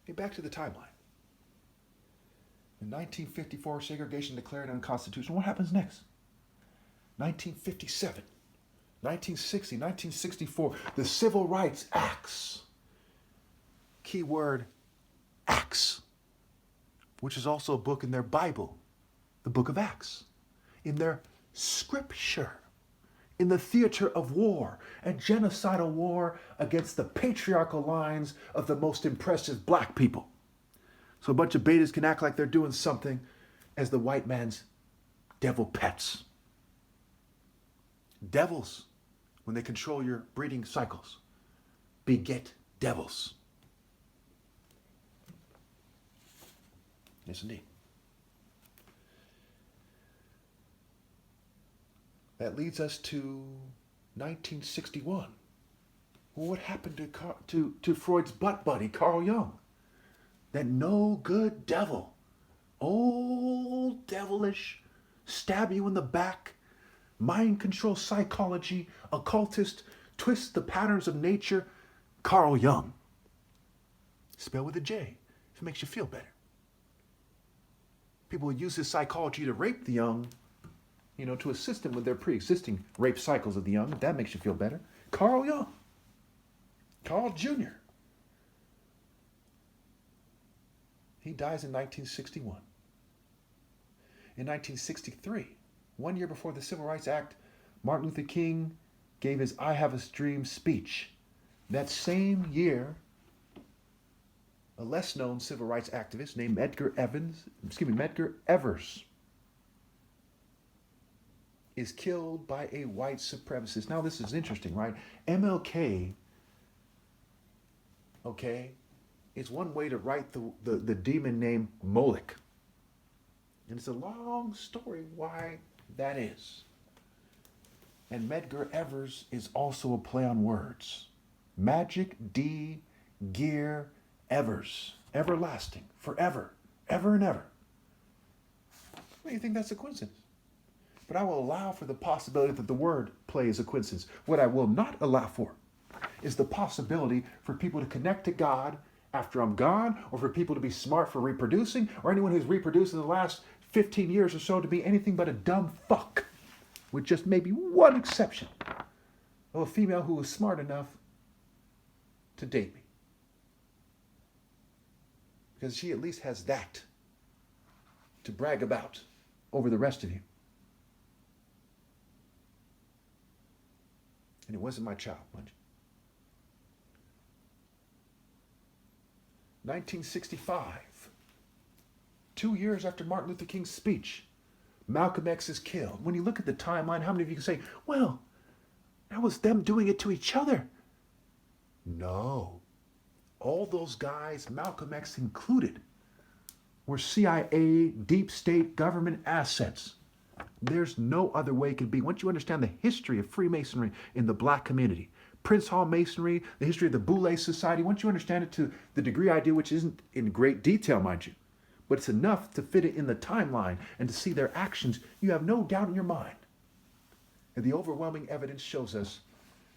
Get back to the timeline. In 1954, segregation declared unconstitutional. What happens next? 1957, 1960, 1964, the Civil Rights Acts. Keyword, Acts, which is also a book in their Bible, the book of Acts, in their scripture, in the theater of war, a genocidal war against the patriarchal lines of the most impressive black people. So a bunch of betas can act like they're doing something as the white man's devil pets. Devils, when they control your breeding cycles, beget devils. Yes, indeed. That leads us to 1961. Well, what happened to Freud's butt buddy, Carl Jung? That no good devil, old devilish, stab you in the back, mind control psychology, occultist, twist the patterns of nature, Carl Jung. Spelled with a J, if it makes you feel better. People use his psychology to rape the young, to assist them with their pre-existing rape cycles of the young, if that makes you feel better. Carl Jung. Carl Jr. He dies in 1961. In 1963, 1 year before the Civil Rights Act, Martin Luther King gave his I Have a Dream speech. That same year, a less known civil rights activist named Medgar Evers is killed by a white supremacist. Now this is interesting, right? MLK, is one way to write the demon name Moloch. And it's a long story why that is. And Medgar Evers is also a play on words. Magic D. Gear Evers. Everlasting. Forever. Ever and ever. Well, you think that's a coincidence? But I will allow for the possibility that the word play is a coincidence. What I will not allow for is the possibility for people to connect to God after I'm gone, or for people to be smart for reproducing, or anyone who's reproduced in the last 15 years or so to be anything but a dumb fuck, with just maybe one exception of a female who was smart enough to date me. Because she at least has that to brag about over the rest of you. And it wasn't my child, mind you. 1965, 2 years after Martin Luther King's speech, Malcolm X is killed. When you look at the timeline, how many of you can say, well, that was them doing it to each other? No. All those guys, Malcolm X included, were CIA, deep state government assets. There's no other way it could be. Once you understand the history of Freemasonry in the black community, Prince Hall Masonry, the history of the Boule Society, once you understand it to the degree I do, which isn't in great detail, mind you, but it's enough to fit it in the timeline and to see their actions, you have no doubt in your mind. And the overwhelming evidence shows us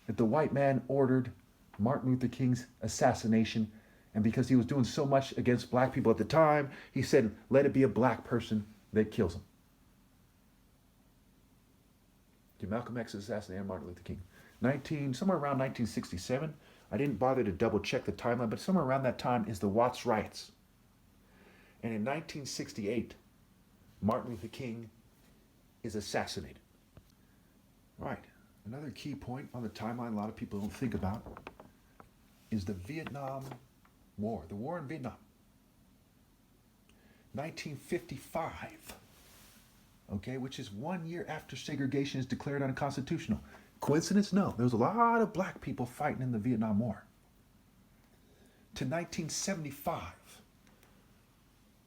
that the white man ordered Martin Luther King's assassination, and because he was doing so much against black people at the time, he said, let it be a black person that kills him. Malcolm X assassinated Martin Luther King. Somewhere around 1967. I didn't bother to double check the timeline, but somewhere around that time is the Watts riots. And in 1968, Martin Luther King is assassinated. All right, another key point on the timeline a lot of people don't think about is the Vietnam War, the war in Vietnam. 1955. Which is 1 year after segregation is declared unconstitutional. Coincidence? No. There was a lot of black people fighting in the Vietnam War. To 1975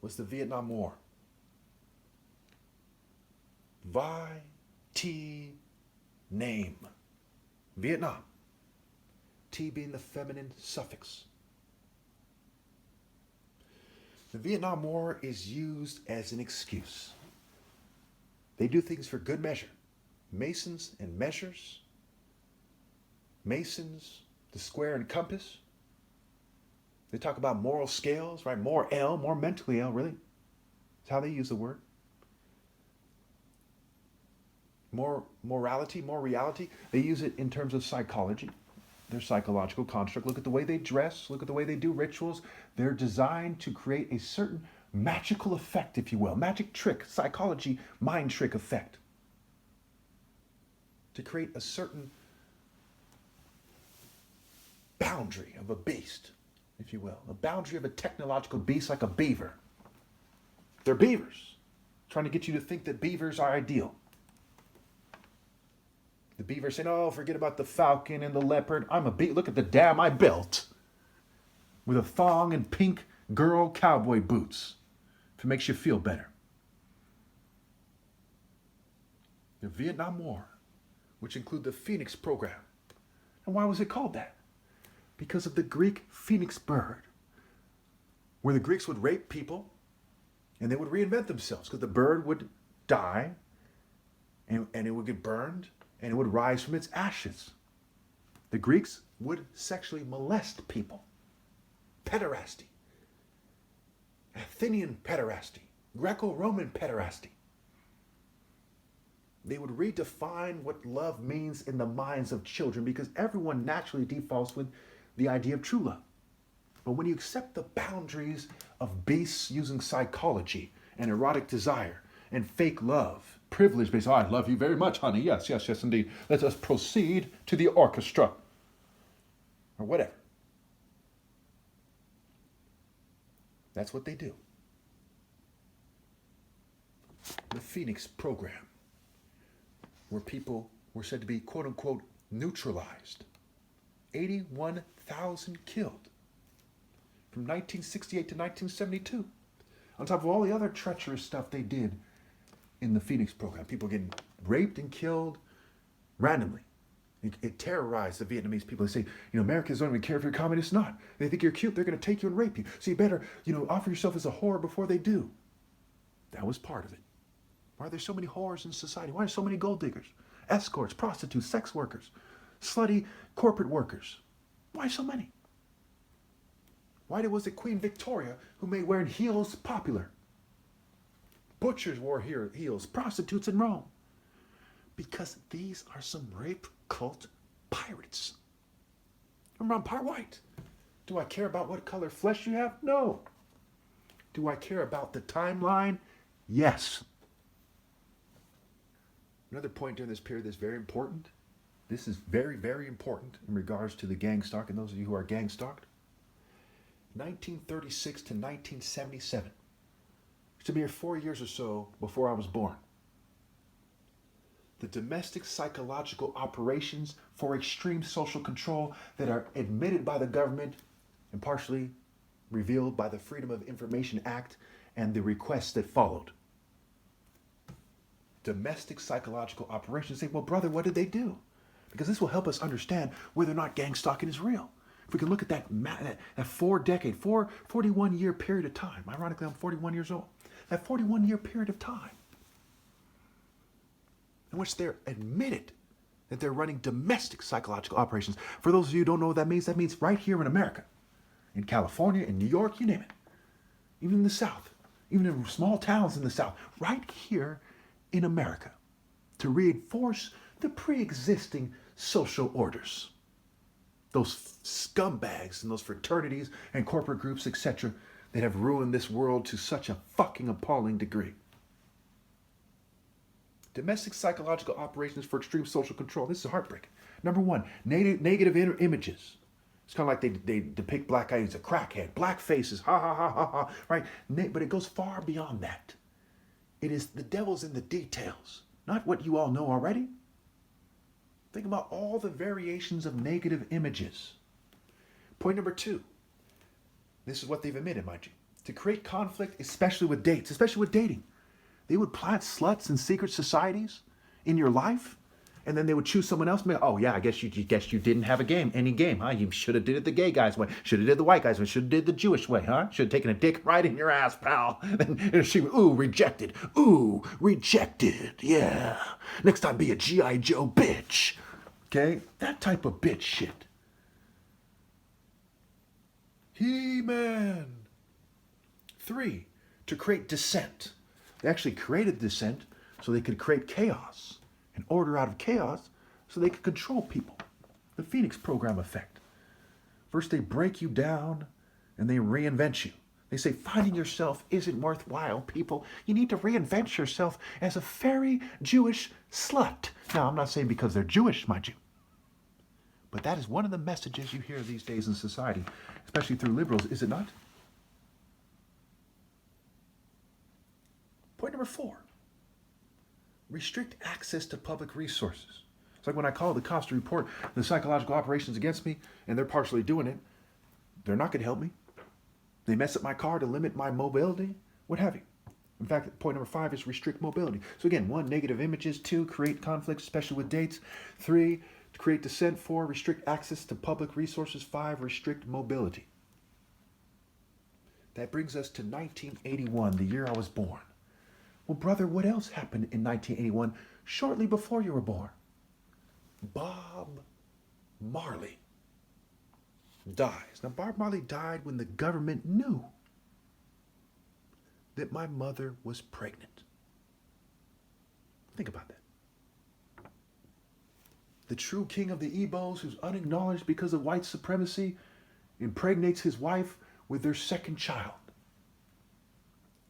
was the Vietnam War. T name. Vietnam. T being the feminine suffix. The Vietnam War is used as an excuse. They do things for good measure. Masons and measures. Masons, the square and compass. They talk about moral scales, right? More ill, more mentally ill, really. That's how they use the word. More morality, more reality. They use it in terms of psychology, their psychological construct. Look at the way they dress, look at the way they do rituals. They're designed to create a certain magical effect, if you will, magic trick, psychology, mind trick effect. To create a certain boundary of a beast, if you will, a boundary of a technological beast like a beaver. They're beavers, trying to get you to think that beavers are ideal. The beaver saying, oh, forget about the falcon and the leopard. I'm a beaver. Look at the dam I built with a thong and pink girl cowboy boots, if it makes you feel better. The Vietnam War, which included the Phoenix program. And why was it called that? Because of the Greek phoenix bird, where the Greeks would rape people and they would reinvent themselves because the bird would die and it would get burned and it would rise from its ashes. The Greeks would sexually molest people. Pederasty. Athenian pederasty. Greco-Roman pederasty. They would redefine what love means in the minds of children because everyone naturally defaults with the idea of true love. But when you accept the boundaries of beasts using psychology and erotic desire and fake love, privilege based, oh, I love you very much, honey. Yes, yes, yes, indeed. Let us proceed to the orchestra. Or whatever. That's what they do. The Phoenix program, where people were said to be, quote unquote, neutralized. 81,000 killed from 1968 to 1972. On top of all the other treacherous stuff they did in the Phoenix program. People getting raped and killed randomly. It terrorized the Vietnamese people. They say, Americans don't even care if you're communist or not. They think you're cute, they're going to take you and rape you. So you better, offer yourself as a whore before they do. That was part of it. Why are there so many whores in society? Why are there so many gold diggers, escorts, prostitutes, sex workers, slutty corporate workers? Why so many? Why was it Queen Victoria who made wearing heels popular? Butchers wore heels, prostitutes in Rome. Because these are some rape cult pirates. Remember, I'm part white. Do I care about what color flesh you have? No. Do I care about the timeline? Yes. Another point during this period that's very important. This is very, very important in regards to the gang stalk and those of you who are gang stalked. 1936 to 1977. It's a mere 4 years or so before I was born. The domestic psychological operations for extreme social control that are admitted by the government and partially revealed by the Freedom of Information Act and the requests that followed. Domestic psychological operations. Say, well, brother, what did they do? Because this will help us understand whether or not gang stalking is real. If we can look at that 41-year period of time. Ironically, I'm 41 years old. That 41-year period of time in which they're admitted that they're running domestic psychological operations. For those of you who don't know what that means right here in America, in California, in New York, you name it. Even in the South, even in small towns in the South, right here in America, to reinforce the pre-existing social orders. Those scumbags and those fraternities and corporate groups, etc., that have ruined this world to such a fucking appalling degree. Domestic psychological operations for extreme social control. This is heartbreaking. Number one, negative images. It's kind of like they depict black guys as a crackhead, black faces, ha ha ha ha ha, right? But it goes far beyond that. It is the devil's in the details, not what you all know already. Think about all the variations of negative images. Point number two. This is what they've admitted, mind you. To create conflict, especially with dates, especially with dating. They would plant sluts in secret societies in your life, and then they would choose someone else. Oh yeah, I guess you didn't have any game, huh? You should have did it the gay guy's way. Should have did the white guy's way. Should have did the Jewish way, huh? Should have taken a dick right in your ass, pal. And she, rejected. Ooh, rejected. Yeah. Next time, be a G.I. Joe bitch. Okay, that type of bitch shit. He-Man. 3, to create dissent. They actually created dissent so they could create chaos and order out of chaos so they could control people. The Phoenix program effect. First they break you down and they reinvent you. They say finding yourself isn't worthwhile, people. You need to reinvent yourself as a fairy Jewish slut. Now, I'm not saying because they're Jewish, mind you. But that is one of the messages you hear these days in society, especially through liberals, is it not? Point number 4, restrict access to public resources. It's like when I call the cops to report the psychological operations against me, and they're partially doing it, they're not going to help me. They mess up my car to limit my mobility, what have you. In fact, point number 5 is restrict mobility. So again, 1, negative images. 2, create conflicts, especially with dates. 3, to create dissent. 4, restrict access to public resources. 5, restrict mobility. That brings us to 1981, the year I was born. Well, brother, what else happened in 1981 shortly before you were born? Bob Marley dies. Now, Bob Marley died when the government knew that my mother was pregnant. Think about that. The true king of the Igbos, who's unacknowledged because of white supremacy, impregnates his wife with their second child.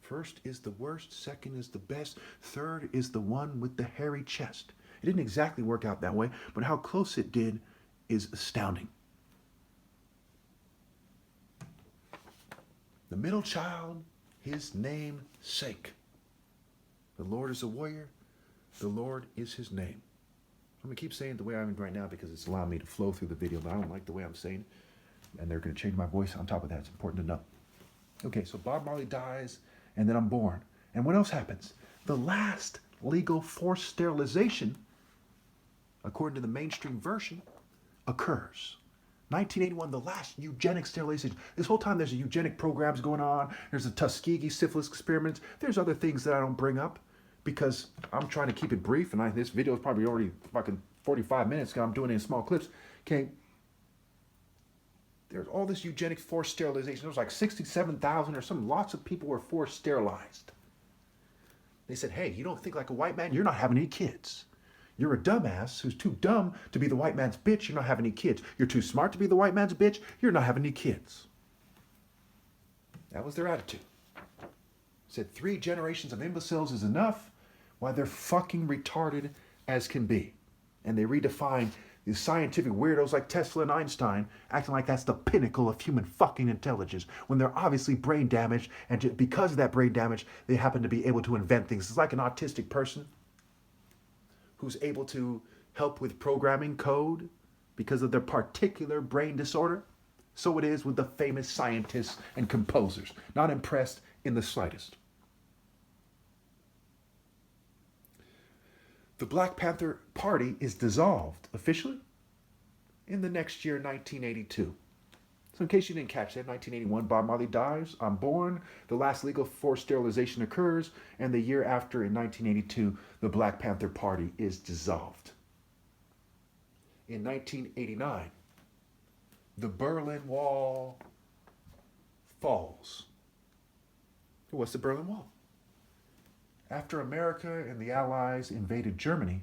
First is the worst, second is the best, third is the one with the hairy chest. It didn't exactly work out that way, but how close it did is astounding. The middle child, his name sake. The Lord is a warrior, the Lord is his name. I'm going to keep saying it the way I'm right now because it's allowing me to flow through the video, but I don't like the way I'm saying it. And they're going to change my voice on top of that. It's important to know. Okay, so Bob Marley dies, and then I'm born. And what else happens? The last legal forced sterilization, according to the mainstream version, occurs. 1981, the last eugenic sterilization. This whole time there's a eugenic programs going on. There's a Tuskegee syphilis experiments. There's other things that I don't bring up because I'm trying to keep it brief. And this video is probably already fucking 45 minutes because I'm doing it in small clips. Okay. There's all this eugenic forced sterilization. There was like 67,000 or something. Lots of people were forced sterilized. They said, hey, you don't think like a white man? You're not having any kids. You're a dumbass who's too dumb to be the white man's bitch. You're not having any kids. You're too smart to be the white man's bitch. You're not having any kids. That was their attitude. Said 3 generations of imbeciles is enough. Why, they're fucking retarded as can be. And they redefine these scientific weirdos like Tesla and Einstein acting like that's the pinnacle of human fucking intelligence when they're obviously brain damaged, and because of that brain damage, they happen to be able to invent things. It's like an autistic person who's able to help with programming code because of their particular brain disorder. So it is with the famous scientists and composers. Not impressed in the slightest. The Black Panther Party is dissolved officially in the next year, 1982. So in case you didn't catch that, 1981, Bob Marley dies. I'm born. The last legal forced sterilization occurs. And the year after, in 1982, the Black Panther Party is dissolved. In 1989, the Berlin Wall falls. What's the Berlin Wall? After America and the Allies invaded Germany,